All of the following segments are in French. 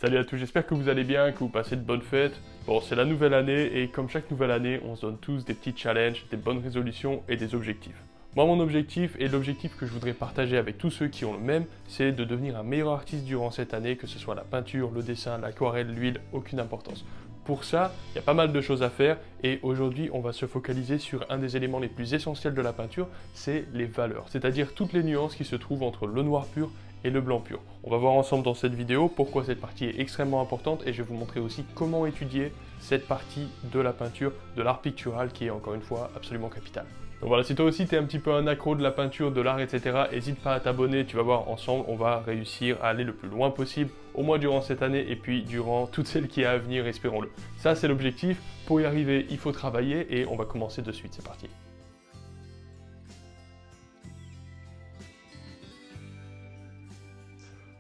Salut à tous, j'espère que vous allez bien, que vous passez de bonnes fêtes. Bon, c'est la nouvelle année et comme chaque nouvelle année, on se donne tous des petits challenges, des bonnes résolutions et des objectifs. Moi, mon objectif et l'objectif que je voudrais partager avec tous ceux qui ont le même, c'est de devenir un meilleur artiste durant cette année, que ce soit la peinture, le dessin, l'aquarelle, l'huile, aucune importance. Pour ça, il y a pas mal de choses à faire et aujourd'hui, on va se focaliser sur un des éléments les plus essentiels de la peinture, c'est les valeurs, c'est-à-dire toutes les nuances qui se trouvent entre le noir pur et le blanc pur. On va voir ensemble dans cette vidéo pourquoi cette partie est extrêmement importante et je vais vous montrer aussi comment étudier cette partie de la peinture, de l'art pictural qui est encore une fois absolument capitale. Donc voilà, si toi aussi tu es un petit peu un accro de la peinture, de l'art, etc., n'hésite pas à t'abonner, tu vas voir, ensemble on va réussir à aller le plus loin possible, au moins durant cette année et puis durant toute celle qui est à venir, espérons-le. Ça c'est l'objectif, pour y arriver il faut travailler et on va commencer de suite, c'est parti.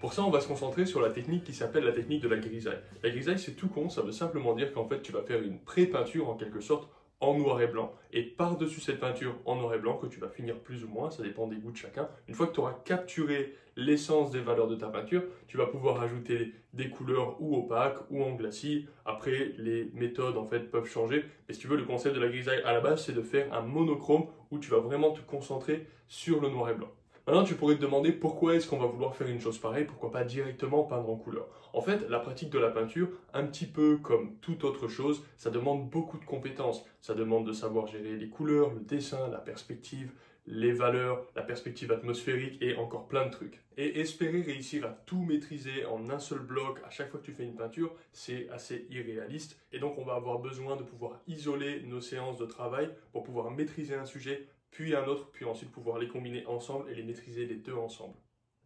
Pour ça, on va se concentrer sur la technique qui s'appelle la technique de la grisaille. La grisaille, c'est tout con, ça veut simplement dire qu'en fait, tu vas faire une pré-peinture en quelque sorte en noir et blanc. Et par-dessus cette peinture en noir et blanc, que tu vas finir plus ou moins, ça dépend des goûts de chacun, une fois que tu auras capturé l'essence des valeurs de ta peinture, tu vas pouvoir ajouter des couleurs ou opaques ou en glacis. Après, les méthodes en fait peuvent changer. Mais si tu veux, le concept de la grisaille à la base, c'est de faire un monochrome où tu vas vraiment te concentrer sur le noir et blanc. Maintenant, tu pourrais te demander pourquoi est-ce qu'on va vouloir faire une chose pareille, pourquoi pas directement peindre en couleur. En fait, la pratique de la peinture, un petit peu comme toute autre chose, ça demande beaucoup de compétences. Ça demande de savoir gérer les couleurs, le dessin, la perspective, les valeurs, la perspective atmosphérique et encore plein de trucs. Et espérer réussir à tout maîtriser en un seul bloc à chaque fois que tu fais une peinture, c'est assez irréaliste. Et donc, on va avoir besoin de pouvoir isoler nos séances de travail pour pouvoir maîtriser un sujet puis un autre, puis ensuite pouvoir les combiner ensemble et les maîtriser les deux ensemble.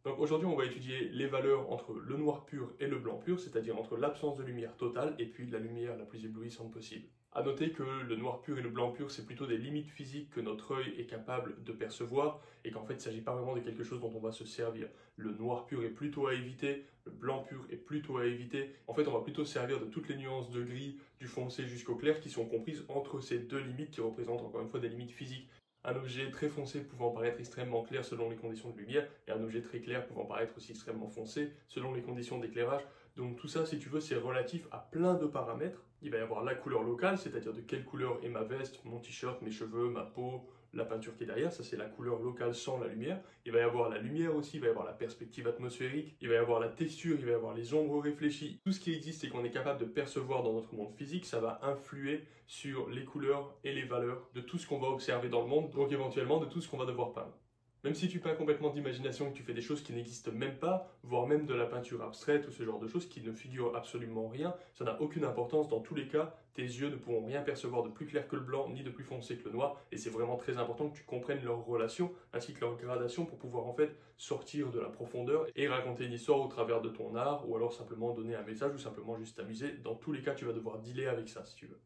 Donc aujourd'hui, on va étudier les valeurs entre le noir pur et le blanc pur, c'est-à-dire entre l'absence de lumière totale et puis la lumière la plus éblouissante possible. A noter que le noir pur et le blanc pur, c'est plutôt des limites physiques que notre œil est capable de percevoir et qu'en fait, il ne s'agit pas vraiment de quelque chose dont on va se servir. Le noir pur est plutôt à éviter, le blanc pur est plutôt à éviter. En fait, on va plutôt se servir de toutes les nuances de gris, du foncé jusqu'au clair qui sont comprises entre ces deux limites qui représentent encore une fois des limites physiques. Un objet très foncé pouvant paraître extrêmement clair selon les conditions de lumière et un objet très clair pouvant paraître aussi extrêmement foncé selon les conditions d'éclairage. Donc tout ça, si tu veux, c'est relatif à plein de paramètres. Il va y avoir la couleur locale, c'est-à-dire de quelle couleur est ma veste, mon t-shirt, mes cheveux, ma peau, la peinture qui est derrière, ça c'est la couleur locale sans la lumière. Il va y avoir la lumière aussi, il va y avoir la perspective atmosphérique, il va y avoir la texture, il va y avoir les ombres réfléchies. Tout ce qui existe et qu'on est capable de percevoir dans notre monde physique, ça va influer sur les couleurs et les valeurs de tout ce qu'on va observer dans le monde, donc éventuellement de tout ce qu'on va devoir peindre. Même si tu peins complètement d'imagination et que tu fais des choses qui n'existent même pas, voire même de la peinture abstraite ou ce genre de choses qui ne figurent absolument rien, ça n'a aucune importance. Dans tous les cas, tes yeux ne pourront rien percevoir de plus clair que le blanc ni de plus foncé que le noir. Et c'est vraiment très important que tu comprennes leur relation ainsi que leur gradation pour pouvoir en fait sortir de la profondeur et raconter une histoire au travers de ton art ou alors simplement donner un message ou simplement juste t'amuser. Dans tous les cas, tu vas devoir dealer avec ça si tu veux.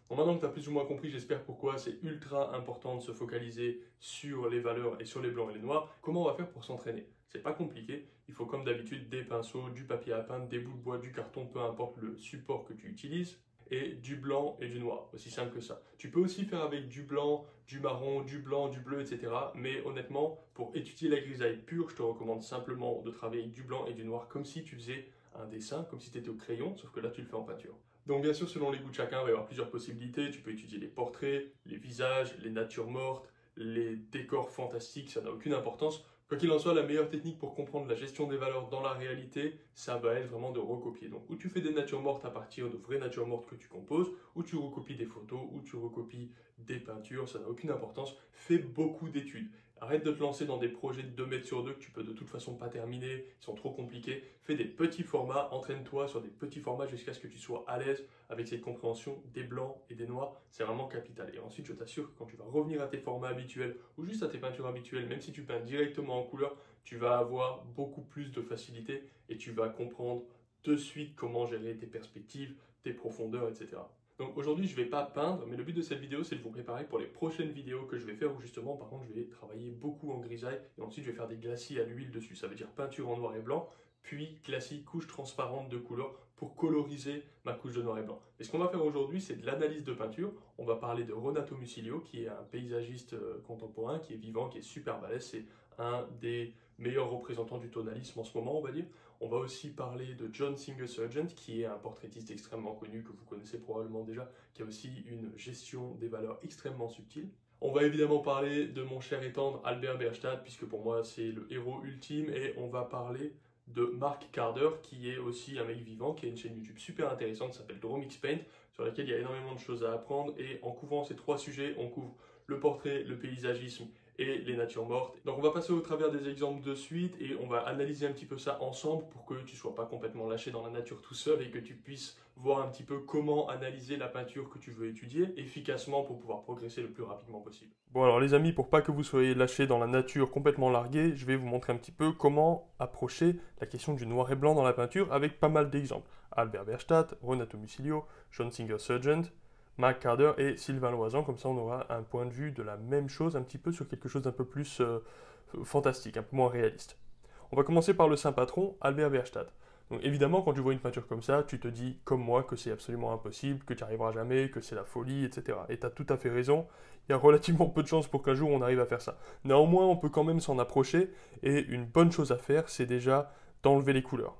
Bon, maintenant que tu as plus ou moins compris, j'espère pourquoi c'est ultra important de se focaliser sur les valeurs et sur les blancs et les noirs, comment on va faire pour s'entraîner? C'est pas compliqué, il faut comme d'habitude des pinceaux, du papier à peindre, des bouts de bois, du carton, peu importe le support que tu utilises, et du blanc et du noir, aussi simple que ça. Tu peux aussi faire avec du blanc, du marron, du blanc, du bleu, etc. Mais honnêtement, pour étudier la grisaille pure, je te recommande simplement de travailler avec du blanc et du noir comme si tu faisais un dessin, comme si tu étais au crayon, sauf que là tu le fais en peinture. Donc bien sûr, selon les goûts de chacun, il va y avoir plusieurs possibilités. Tu peux étudier les portraits, les visages, les natures mortes, les décors fantastiques, ça n'a aucune importance. Quoi qu'il en soit, la meilleure technique pour comprendre la gestion des valeurs dans la réalité, ça va être vraiment de recopier. Donc, ou tu fais des natures mortes à partir de vraies natures mortes que tu composes, ou tu recopies des photos, ou tu recopies des peintures, ça n'a aucune importance. Fais beaucoup d'études. Arrête de te lancer dans des projets de 2 mètres sur 2 que tu peux de toute façon pas terminer, ils sont trop compliqués. Fais des petits formats, entraîne-toi sur des petits formats jusqu'à ce que tu sois à l'aise avec cette compréhension des blancs et des noirs. C'est vraiment capital. Et ensuite, je t'assure que quand tu vas revenir à tes formats habituels ou juste à tes peintures habituelles, même si tu peins directement en couleur, tu vas avoir beaucoup plus de facilité et tu vas comprendre de suite comment gérer tes perspectives, tes profondeurs, etc. Donc aujourd'hui, je ne vais pas peindre, mais le but de cette vidéo, c'est de vous préparer pour les prochaines vidéos que je vais faire où justement, par contre, je vais travailler beaucoup en grisaille et ensuite je vais faire des glacis à l'huile dessus. Ça veut dire peinture en noir et blanc, puis glacis, couche transparente de couleur pour coloriser ma couche de noir et blanc. Et ce qu'on va faire aujourd'hui, c'est de l'analyse de peinture. On va parler de Renato Musilio, qui est un paysagiste contemporain, qui est vivant, qui est super balèze. C'est un des meilleurs représentants du tonalisme en ce moment, on va dire. On va aussi parler de John Singer Sargent, qui est un portraitiste extrêmement connu, que vous connaissez probablement déjà, qui a aussi une gestion des valeurs extrêmement subtile. On va évidemment parler de mon cher et tendre Albert Bärstadt, puisque pour moi c'est le héros ultime, et on va parler de Mark Carder, qui est aussi un mec vivant, qui a une chaîne YouTube super intéressante, qui s'appelle Dromix Paint, sur laquelle il y a énormément de choses à apprendre, et en couvrant ces 3 sujets, on couvre le portrait, le paysagisme et les natures mortes. Donc on va passer au travers des exemples de suite et on va analyser un petit peu ça ensemble pour que tu ne sois pas complètement lâché dans la nature tout seul et que tu puisses voir un petit peu comment analyser la peinture que tu veux étudier efficacement pour pouvoir progresser le plus rapidement possible. Bon alors les amis, pour pas que vous soyez lâchés dans la nature complètement largués, je vais vous montrer un petit peu comment approcher la question du noir et blanc dans la peinture avec pas mal d'exemples. Albert Bärstadt, Renato Musilio, John Singer Sargent, Mark Carder et Sylvain Loisan, comme ça on aura un point de vue de la même chose, un petit peu sur quelque chose d'un peu plus fantastique, un peu moins réaliste. On va commencer par le saint patron, Albert Bärstadt. Donc évidemment, quand tu vois une peinture comme ça, tu te dis, comme moi, que c'est absolument impossible, que tu n'y arriveras jamais, que c'est la folie, etc. Et tu as tout à fait raison, il y a relativement peu de chances pour qu'un jour on arrive à faire ça. Néanmoins, on peut quand même s'en approcher, et une bonne chose à faire, c'est déjà d'enlever les couleurs.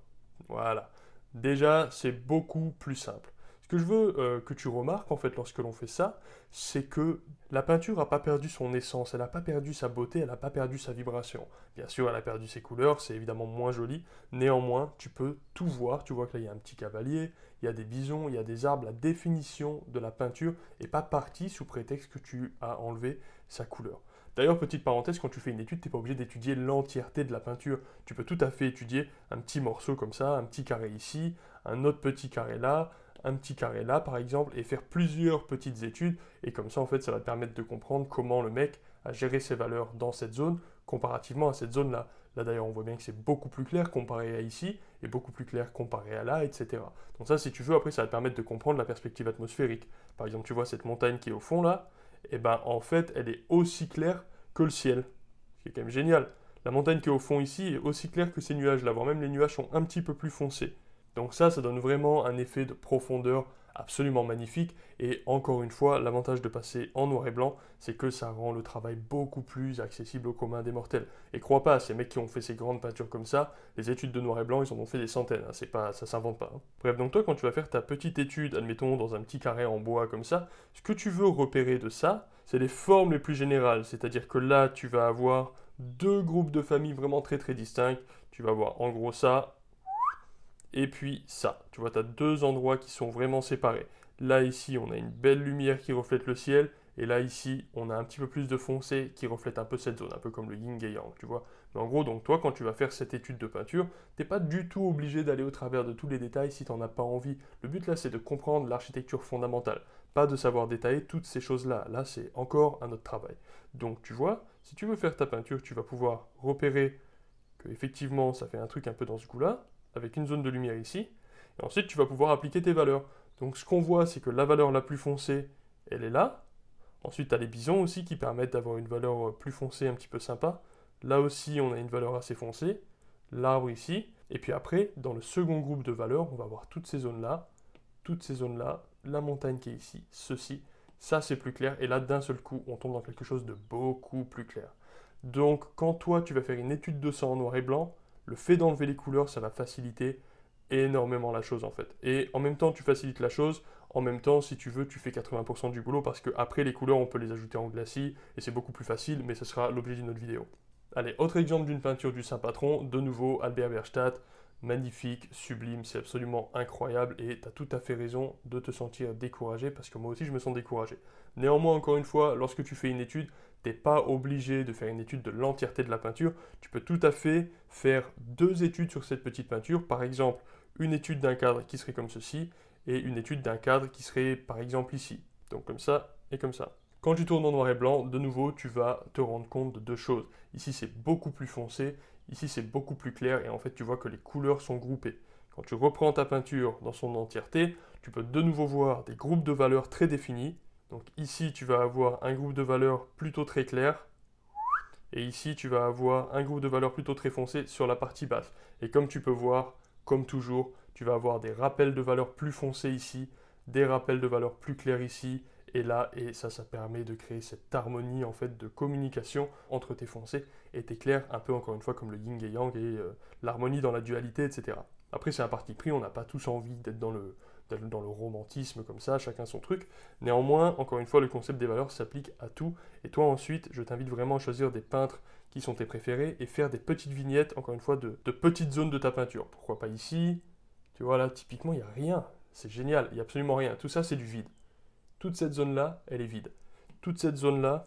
Voilà. Déjà, c'est beaucoup plus simple. Ce que je veux que tu remarques en fait lorsque l'on fait ça, c'est que la peinture n'a pas perdu son essence, elle n'a pas perdu sa beauté, elle n'a pas perdu sa vibration. Bien sûr, elle a perdu ses couleurs, c'est évidemment moins joli, néanmoins, tu peux tout voir, tu vois que là il y a un petit cavalier, il y a des bisons, il y a des arbres, la définition de la peinture n'est pas partie sous prétexte que tu as enlevé sa couleur. D'ailleurs, petite parenthèse, quand tu fais une étude, tu n'es pas obligé d'étudier l'entièreté de la peinture. Tu peux tout à fait étudier un petit morceau comme ça, un petit carré ici, un autre petit carré là, un petit carré là par exemple, et faire plusieurs petites études, et comme ça en fait ça va te permettre de comprendre comment le mec a géré ses valeurs dans cette zone, comparativement à cette zone là. Là d'ailleurs on voit bien que c'est beaucoup plus clair comparé à ici, et beaucoup plus clair comparé à là, etc. Donc ça si tu veux, après ça va te permettre de comprendre la perspective atmosphérique. Par exemple tu vois cette montagne qui est au fond là, et ben en fait elle est aussi claire que le ciel, ce qui est quand même génial. La montagne qui est au fond ici est aussi claire que ces nuages là, voire même les nuages sont un petit peu plus foncés. Donc ça donne vraiment un effet de profondeur absolument magnifique. Et encore une fois, l'avantage de passer en noir et blanc, c'est que ça rend le travail beaucoup plus accessible au commun des mortels. Et crois pas, ces mecs qui ont fait ces grandes peintures comme ça, les études de noir et blanc, ils en ont fait des centaines. Hein, c'est pas, ça s'invente pas. Hein. Bref, donc toi, quand tu vas faire ta petite étude, admettons, dans un petit carré en bois comme ça, ce que tu veux repérer de ça, c'est les formes les plus générales. C'est-à-dire que là, tu vas avoir 2 groupes de familles vraiment très très distincts. Tu vas avoir en gros ça, et puis ça. Tu vois, tu as 2 endroits qui sont vraiment séparés. Là, ici, on a une belle lumière qui reflète le ciel. Et là, ici, on a un petit peu plus de foncé qui reflète un peu cette zone, un peu comme le yin et yang, tu vois. Mais en gros, donc toi, quand tu vas faire cette étude de peinture, t'es pas du tout obligé d'aller au travers de tous les détails si t'en as pas envie. Le but là, c'est de comprendre l'architecture fondamentale, pas de savoir détailler toutes ces choses-là. Là, c'est encore un autre travail. Donc, tu vois, si tu veux faire ta peinture, tu vas pouvoir repérer que effectivement, ça fait un truc un peu dans ce goût-là, avec une zone de lumière ici, et ensuite tu vas pouvoir appliquer tes valeurs. Donc ce qu'on voit, c'est que la valeur la plus foncée, elle est là. Ensuite, tu as les bisons aussi qui permettent d'avoir une valeur plus foncée, un petit peu sympa. Là aussi, on a une valeur assez foncée. L'arbre ici. Et puis après, dans le second groupe de valeurs, on va avoir toutes ces zones-là, la montagne qui est ici, ceci. Ça, c'est plus clair. Et là, d'un seul coup, on tombe dans quelque chose de beaucoup plus clair. Donc, quand toi, tu vas faire une étude de ça en noir et blanc, le fait d'enlever les couleurs, ça va faciliter énormément la chose en fait. Et en même temps, tu facilites la chose. En même temps, si tu veux, tu fais 80% du boulot parce qu'après les couleurs, on peut les ajouter en glacis et c'est beaucoup plus facile, mais ce sera l'objet d'une autre vidéo. Allez, autre exemple d'une peinture du saint patron, de nouveau Albert Bärstadt. Magnifique, sublime, c'est absolument incroyable et tu as tout à fait raison de te sentir découragé parce que moi aussi je me sens découragé. Néanmoins, encore une fois, lorsque tu fais une étude, tu n'es pas obligé de faire une étude de l'entièreté de la peinture. Tu peux tout à fait faire 2 études sur cette petite peinture. Par exemple, une étude d'un cadre qui serait comme ceci et une étude d'un cadre qui serait par exemple ici. Donc comme ça et comme ça. Quand tu tournes en noir et blanc, de nouveau, tu vas te rendre compte de 2 choses. Ici, c'est beaucoup plus foncé. Ici, c'est beaucoup plus clair et en fait, tu vois que les couleurs sont groupées. Quand tu reprends ta peinture dans son entièreté, tu peux de nouveau voir des groupes de valeurs très définis. Donc ici, tu vas avoir un groupe de valeurs plutôt très clair. Et ici, tu vas avoir un groupe de valeurs plutôt très foncé sur la partie basse. Et comme tu peux voir, comme toujours, tu vas avoir des rappels de valeurs plus foncés ici, des rappels de valeurs plus clairs ici, Et ça permet de créer cette harmonie en fait de communication entre tes foncés et tes clairs, un peu encore une fois comme le yin et yang et l'harmonie dans la dualité, etc. Après c'est un parti pris, on n'a pas tous envie d'être dans le romantisme comme ça, chacun son truc. Néanmoins, encore une fois, le concept des valeurs s'applique à tout. Et toi ensuite, je t'invite vraiment à choisir des peintres qui sont tes préférés et faire des petites vignettes, encore une fois, de petites zones de ta peinture. Pourquoi pas ici? Tu vois là, typiquement, il n'y a rien. C'est génial, il n'y a absolument rien. Tout ça, c'est du vide. Toute cette zone-là, elle est vide. Toute cette zone-là,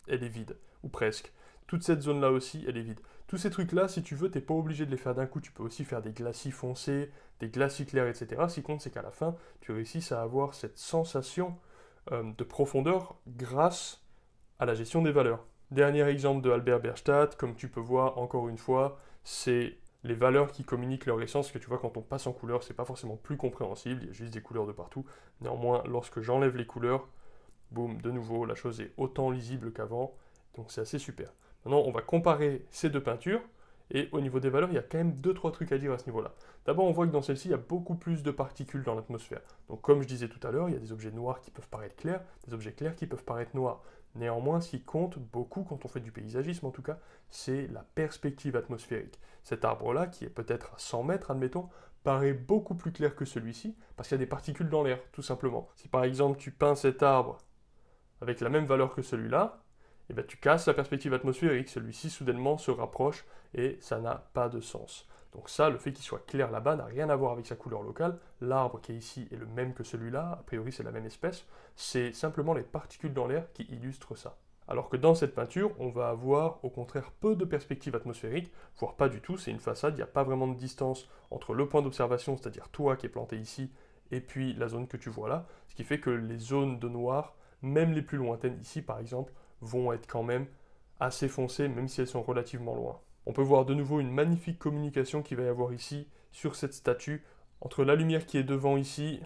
elle est vide. Ou presque. Toute cette zone-là aussi, elle est vide. Tous ces trucs-là, si tu veux, t'es pas obligé de les faire d'un coup. Tu peux aussi faire des glacis foncés, des glacis clairs, etc. Ce qui compte, c'est qu'à la fin, tu réussisses à avoir cette sensation de profondeur grâce à la gestion des valeurs. Dernier exemple de Albert Bärstadt, comme tu peux voir, encore une fois, c'est les valeurs qui communiquent leur essence, que tu vois quand on passe en couleur, c'est pas forcément plus compréhensible, il y a juste des couleurs de partout. Néanmoins, lorsque j'enlève les couleurs, boum, de nouveau, la chose est autant lisible qu'avant, donc c'est assez super. Maintenant, on va comparer ces deux peintures, et au niveau des valeurs, il y a quand même 2-3 trucs à dire à ce niveau-là. D'abord, on voit que dans celle-ci, il y a beaucoup plus de particules dans l'atmosphère. Donc comme je disais tout à l'heure, il y a des objets noirs qui peuvent paraître clairs, des objets clairs qui peuvent paraître noirs. Néanmoins, ce qui compte beaucoup quand on fait du paysagisme en tout cas, c'est la perspective atmosphérique. Cet arbre-là, qui est peut-être à 100 mètres, admettons, paraît beaucoup plus clair que celui-ci, parce qu'il y a des particules dans l'air, tout simplement. Si par exemple tu peins cet arbre avec la même valeur que celui-là, eh ben, tu casses la perspective atmosphérique, celui-ci soudainement se rapproche et ça n'a pas de sens. Donc ça, le fait qu'il soit clair là-bas n'a rien à voir avec sa couleur locale. L'arbre qui est ici est le même que celui-là, a priori c'est la même espèce, c'est simplement les particules dans l'air qui illustrent ça. Alors que dans cette peinture, on va avoir au contraire peu de perspective atmosphérique, voire pas du tout, c'est une façade, il n'y a pas vraiment de distance entre le point d'observation, c'est-à-dire toi qui es planté ici, et puis la zone que tu vois là, ce qui fait que les zones de noir, même les plus lointaines ici par exemple, vont être quand même assez foncées, même si elles sont relativement loin. On peut voir de nouveau une magnifique communication qu'il va y avoir ici, sur cette statue, entre la lumière qui est devant ici,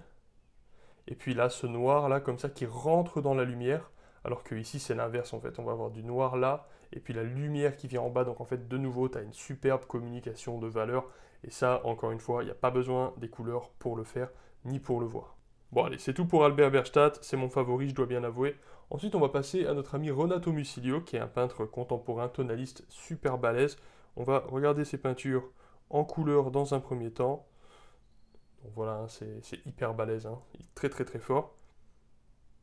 et puis là, ce noir là, comme ça, qui rentre dans la lumière, alors que ici c'est l'inverse en fait. On va avoir du noir là, et puis la lumière qui vient en bas, donc en fait, de nouveau, tu as une superbe communication de valeurs, et ça, encore une fois, il n'y a pas besoin des couleurs pour le faire, ni pour le voir. Bon allez, c'est tout pour Albert Bärstadt, c'est mon favori, je dois bien l'avouer. Ensuite, on va passer à notre ami Renato Musilio, qui est un peintre contemporain, tonaliste, super balèze. On va regarder ses peintures en couleur dans un premier temps. Donc voilà, hein, c'est hyper balèze, hein, très très très fort.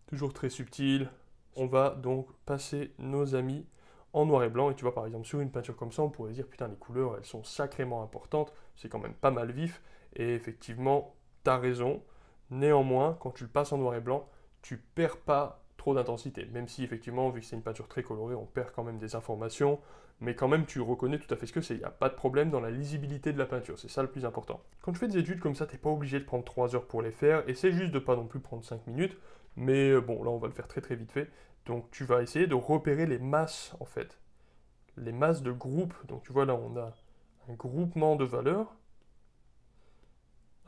Toujours très subtil. On va donc passer nos amis en noir et blanc. Et tu vois, par exemple, sur une peinture comme ça, on pourrait dire, putain, les couleurs, elles sont sacrément importantes. C'est quand même pas mal vif. Et effectivement, t'as raison. Néanmoins, quand tu le passes en noir et blanc, tu perds pas trop d'intensité. Même si, effectivement, vu que c'est une peinture très colorée, on perd quand même des informations. Mais quand même, tu reconnais tout à fait ce que c'est. Il n'y a pas de problème dans la lisibilité de la peinture. C'est ça le plus important. Quand tu fais des études comme ça, t'es pas obligé de prendre 3 heures pour les faire. Essaie juste de pas non plus prendre 5 minutes. Mais bon, là, on va le faire très très vite fait. Donc, tu vas essayer de repérer les masses, en fait. Les masses de groupes. Donc, tu vois, là, on a un groupement de valeurs.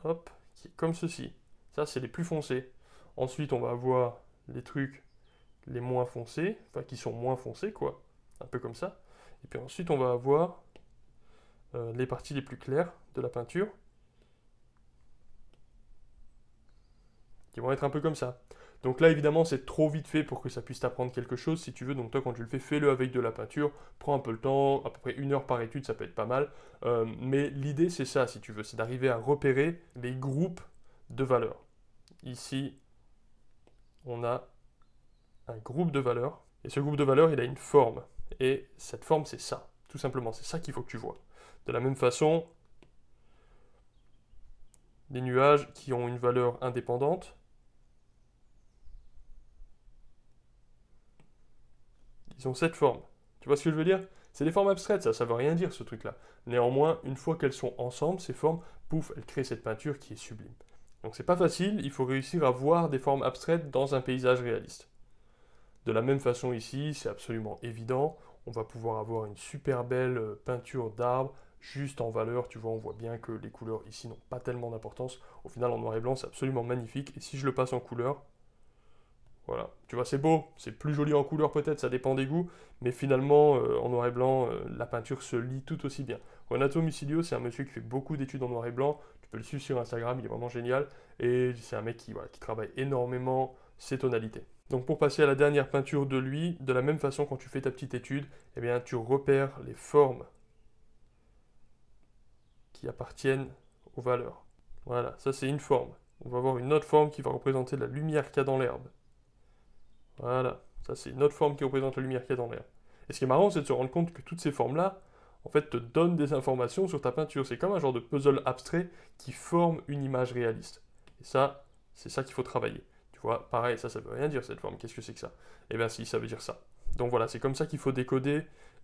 Hop, qui est comme ceci. Ça, c'est les plus foncés. Ensuite, on va avoir les trucs les moins foncés, enfin qui sont moins foncés, quoi. Un peu comme ça. Et puis ensuite, on va avoir les parties les plus claires de la peinture, qui vont être un peu comme ça. Donc là, évidemment, c'est trop vite fait pour que ça puisse t'apprendre quelque chose, si tu veux. Donc toi, quand tu le fais, fais-le avec de la peinture. Prends un peu le temps, à peu près 1 heure par étude, ça peut être pas mal. Mais l'idée, c'est ça, si tu veux. C'est d'arriver à repérer les groupes de valeurs. Ici, on a un groupe de valeurs. Et ce groupe de valeurs, il a une forme. Et cette forme, c'est ça. Tout simplement, c'est ça qu'il faut que tu vois. De la même façon, les nuages qui ont une valeur indépendante, ils ont cette forme. Tu vois ce que je veux dire? C'est des formes abstraites, ça veut rien dire ce truc-là. Néanmoins, une fois qu'elles sont ensemble, ces formes, pouf, elles créent cette peinture qui est sublime. Donc c'est pas facile, il faut réussir à voir des formes abstraites dans un paysage réaliste. De la même façon ici, c'est absolument évident, on va pouvoir avoir une super belle peinture d'arbres, juste en valeur, tu vois, on voit bien que les couleurs ici n'ont pas tellement d'importance. Au final, en noir et blanc, c'est absolument magnifique, et si je le passe en couleur, voilà, tu vois, c'est beau, c'est plus joli en couleur peut-être, ça dépend des goûts, mais finalement, en noir et blanc, la peinture se lit tout aussi bien. Renato Musilio, c'est un monsieur qui fait beaucoup d'études en noir et blanc, tu peux le suivre sur Instagram, il est vraiment génial, et c'est un mec qui, voilà, qui travaille énormément ses tonalités. Donc pour passer à la dernière peinture de lui, de la même façon quand tu fais ta petite étude, eh bien tu repères les formes qui appartiennent aux valeurs. Voilà, ça c'est une forme. On va voir une autre forme qui va représenter la lumière qu'il y a dans l'herbe. Voilà, ça c'est une autre forme qui représente la lumière qu'il y a dans l'herbe. Et ce qui est marrant, c'est de se rendre compte que toutes ces formes-là, en fait, te donnent des informations sur ta peinture. C'est comme un genre de puzzle abstrait qui forme une image réaliste. Et ça, c'est ça qu'il faut travailler. Tu vois, pareil, ça veut rien dire cette forme. Qu'est-ce que c'est que ça? Eh bien si, ça veut dire ça. Donc voilà, c'est comme ça qu'il faut décoder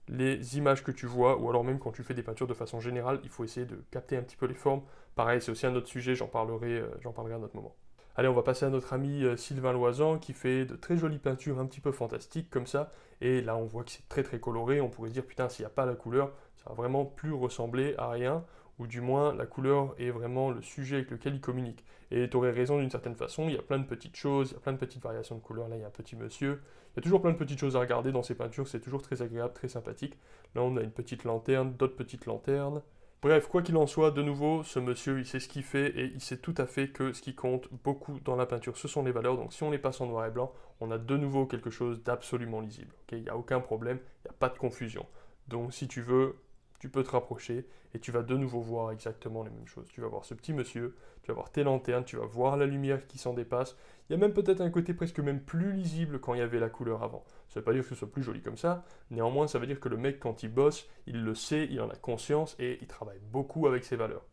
les images que tu vois, ou alors même quand tu fais des peintures de façon générale, il faut essayer de capter un petit peu les formes. Pareil, c'est aussi un autre sujet, j'en parlerai à un autre moment. Allez, on va passer à notre ami Sylvain Loisan qui fait de très jolies peintures un petit peu fantastiques comme ça. Et là, on voit que c'est très très coloré. On pourrait se dire, putain, s'il n'y a pas la couleur, ça va vraiment plus ressembler à rien. Ou du moins, la couleur est vraiment le sujet avec lequel il communique. Et tu aurais raison d'une certaine façon, il y a plein de petites choses, il y a plein de petites variations de couleurs. Là, il y a un petit monsieur. Il y a toujours plein de petites choses à regarder dans ces peintures, c'est toujours très agréable, très sympathique. Là, on a une petite lanterne, d'autres petites lanternes. Bref, quoi qu'il en soit, de nouveau, ce monsieur, il sait ce qu'il fait et il sait tout à fait que ce qui compte beaucoup dans la peinture, ce sont les valeurs. Donc si on les passe en noir et blanc, on a de nouveau quelque chose d'absolument lisible. Il n'y a aucun problème, il n'y a pas de confusion. Donc si tu veux, tu peux te rapprocher et tu vas de nouveau voir exactement les mêmes choses. Tu vas voir ce petit monsieur, tu vas voir tes lanternes, tu vas voir la lumière qui s'en dépasse. Il y a même peut-être un côté presque même plus lisible quand il y avait la couleur avant. Ça ne veut pas dire que ce soit plus joli comme ça, néanmoins ça veut dire que le mec quand il bosse, il le sait, il en a conscience et il travaille beaucoup avec ses valeurs.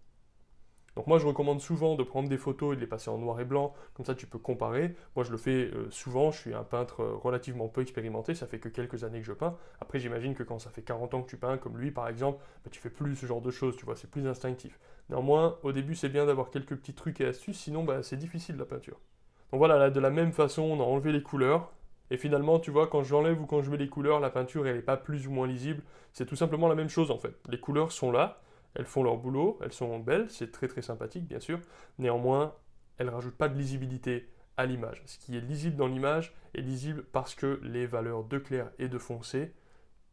Donc moi je recommande souvent de prendre des photos et de les passer en noir et blanc, comme ça tu peux comparer. Moi je le fais souvent, je suis un peintre relativement peu expérimenté, ça fait que quelques années que je peins. Après j'imagine que quand ça fait 40 ans que tu peins, comme lui par exemple, bah, tu fais plus ce genre de choses, tu vois, c'est plus instinctif. Néanmoins, au début c'est bien d'avoir quelques petits trucs et astuces, sinon bah, c'est difficile la peinture. Donc voilà, là, de la même façon on a enlevé les couleurs, et finalement tu vois quand j'enlève ou quand je mets les couleurs, la peinture elle n'est pas plus ou moins lisible, c'est tout simplement la même chose en fait. Les couleurs sont là, elles font leur boulot, elles sont belles, c'est très très sympathique bien sûr. Néanmoins, elles ne rajoutent pas de lisibilité à l'image. Ce qui est lisible dans l'image est lisible parce que les valeurs de clair et de foncé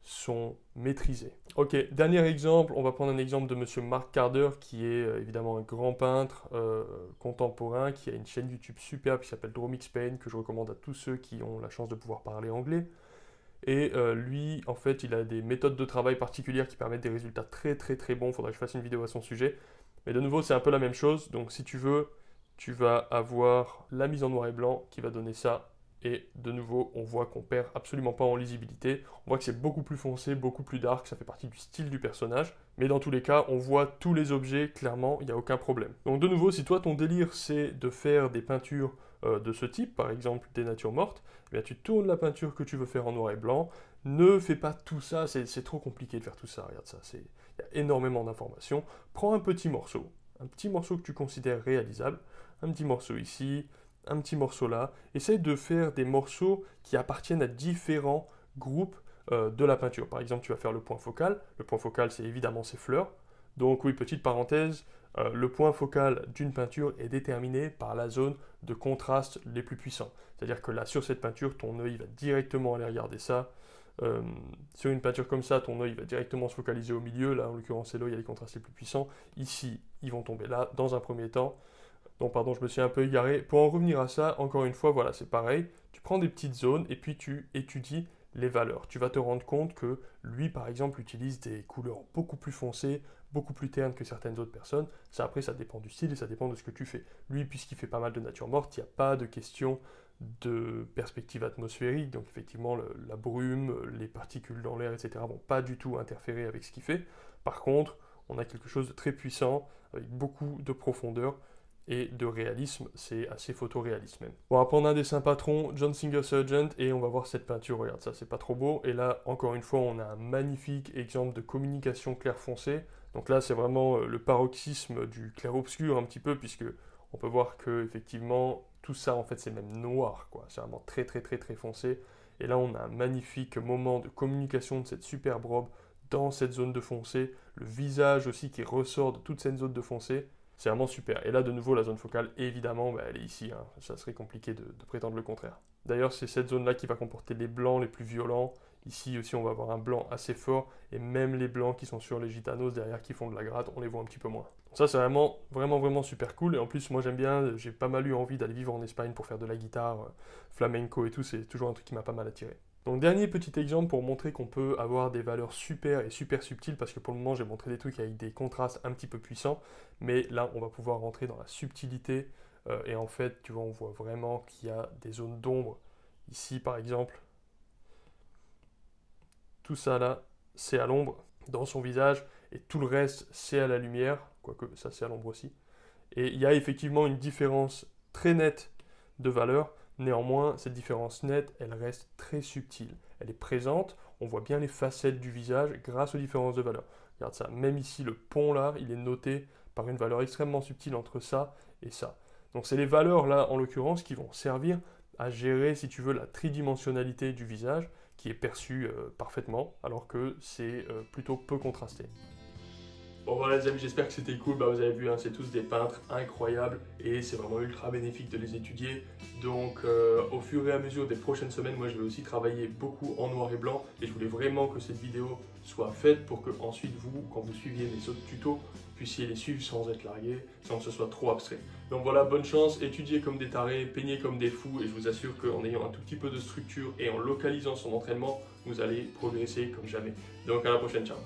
sont maîtrisées. Ok, dernier exemple, on va prendre un exemple de monsieur Mark Carder qui est évidemment un grand peintre contemporain qui a une chaîne YouTube superbe qui s'appelle Draw Mix Paint que je recommande à tous ceux qui ont la chance de pouvoir parler anglais. Et lui, en fait, il a des méthodes de travail particulières qui permettent des résultats très très très bons. Il faudrait que je fasse une vidéo à son sujet. Mais de nouveau, c'est un peu la même chose. Donc si tu veux, tu vas avoir la mise en noir et blanc qui va donner ça. Et de nouveau, on voit qu'on perd absolument pas en lisibilité. On voit que c'est beaucoup plus foncé, beaucoup plus dark. Ça fait partie du style du personnage. Mais dans tous les cas, on voit tous les objets clairement, il n'y a aucun problème. Donc de nouveau, si toi, ton délire, c'est de faire des peintures de ce type, par exemple des natures mortes, eh bien, tu tournes la peinture que tu veux faire en noir et blanc. Ne fais pas tout ça, c'est trop compliqué de faire tout ça. Regarde ça, il y a énormément d'informations. Prends un petit morceau que tu considères réalisable, un petit morceau ici, un petit morceau là. Essaye de faire des morceaux qui appartiennent à différents groupes de la peinture. Par exemple, tu vas faire le point focal. Le point focal, c'est évidemment ces fleurs. Donc oui, petite parenthèse, le point focal d'une peinture est déterminé par la zone de contraste les plus puissants. C'est-à-dire que là, sur cette peinture, ton œil va directement aller regarder ça. Sur une peinture comme ça, ton œil va directement se focaliser au milieu. Là, en l'occurrence, c'est là où il y a les contrastes les plus puissants. Ici, ils vont tomber là, dans un premier temps. Donc, pardon, je me suis un peu égaré. Pour en revenir à ça, encore une fois, voilà, c'est pareil. Tu prends des petites zones et puis tu étudies les valeurs. Tu vas te rendre compte que lui, par exemple, utilise des couleurs beaucoup plus foncées, beaucoup plus ternes que certaines autres personnes. Ça, après, ça dépend du style et ça dépend de ce que tu fais. Lui, puisqu'il fait pas mal de nature morte, il n'y a pas de question de perspective atmosphérique. Donc, effectivement, la brume, les particules dans l'air, etc. vont pas du tout interférer avec ce qu'il fait. Par contre, on a quelque chose de très puissant, avec beaucoup de profondeur et de réalisme, c'est assez photoréaliste même. Bon, après on a un dessin patron, John Singer Sargent, et on va voir cette peinture, regarde ça, c'est pas trop beau, et là, encore une fois, on a un magnifique exemple de communication clair-foncé, donc là, c'est vraiment le paroxysme du clair-obscur un petit peu, puisque on peut voir que, effectivement, tout ça, en fait, c'est même noir, quoi, c'est vraiment très, très, très, très foncé, et là, on a un magnifique moment de communication de cette superbe robe dans cette zone de foncé, le visage aussi qui ressort de toute cette zone de foncé. C'est vraiment super. Et là, de nouveau, la zone focale, évidemment, bah, elle est ici. Ça serait compliqué de prétendre le contraire. D'ailleurs, c'est cette zone-là qui va comporter les blancs les plus violents. Ici aussi, on va avoir un blanc assez fort, et même les blancs qui sont sur les gitanos derrière qui font de la gratte, on les voit un petit peu moins. Ça, c'est vraiment super cool. Et en plus, moi, j'aime bien, j'ai pas mal eu envie d'aller vivre en Espagne pour faire de la guitare, flamenco et tout. C'est toujours un truc qui m'a pas mal attiré. Donc, dernier petit exemple pour montrer qu'on peut avoir des valeurs super et super subtiles, parce que pour le moment, j'ai montré des trucs avec des contrastes un petit peu puissants. Mais là, on va pouvoir rentrer dans la subtilité. Et en fait, tu vois, on voit vraiment qu'il y a des zones d'ombre. Ici, par exemple, tout ça là, c'est à l'ombre dans son visage, et tout le reste, c'est à la lumière, quoique ça c'est à l'ombre aussi. Et il y a effectivement une différence très nette de valeur. Néanmoins, cette différence nette, elle reste très subtile. Elle est présente, on voit bien les facettes du visage grâce aux différences de valeur. Regarde ça, même ici, le pont là, il est noté par une valeur extrêmement subtile entre ça et ça. Donc c'est les valeurs là, en l'occurrence, qui vont servir à gérer, si tu veux, la tridimensionnalité du visage, qui est perçue parfaitement, alors que c'est plutôt peu contrasté. Bon voilà les amis, j'espère que c'était cool. Bah, vous avez vu, hein, c'est tous des peintres incroyables et c'est vraiment ultra bénéfique de les étudier. Donc au fur et à mesure des prochaines semaines, moi je vais aussi travailler beaucoup en noir et blanc et je voulais vraiment que cette vidéo soit faite pour que ensuite vous, quand vous suiviez mes autres tutos, puissiez les suivre sans être largués, sans que ce soit trop abstrait. Donc voilà, bonne chance, étudiez comme des tarés, peignez comme des fous et je vous assure qu'en ayant un tout petit peu de structure et en localisant son entraînement, vous allez progresser comme jamais. Donc à la prochaine, ciao.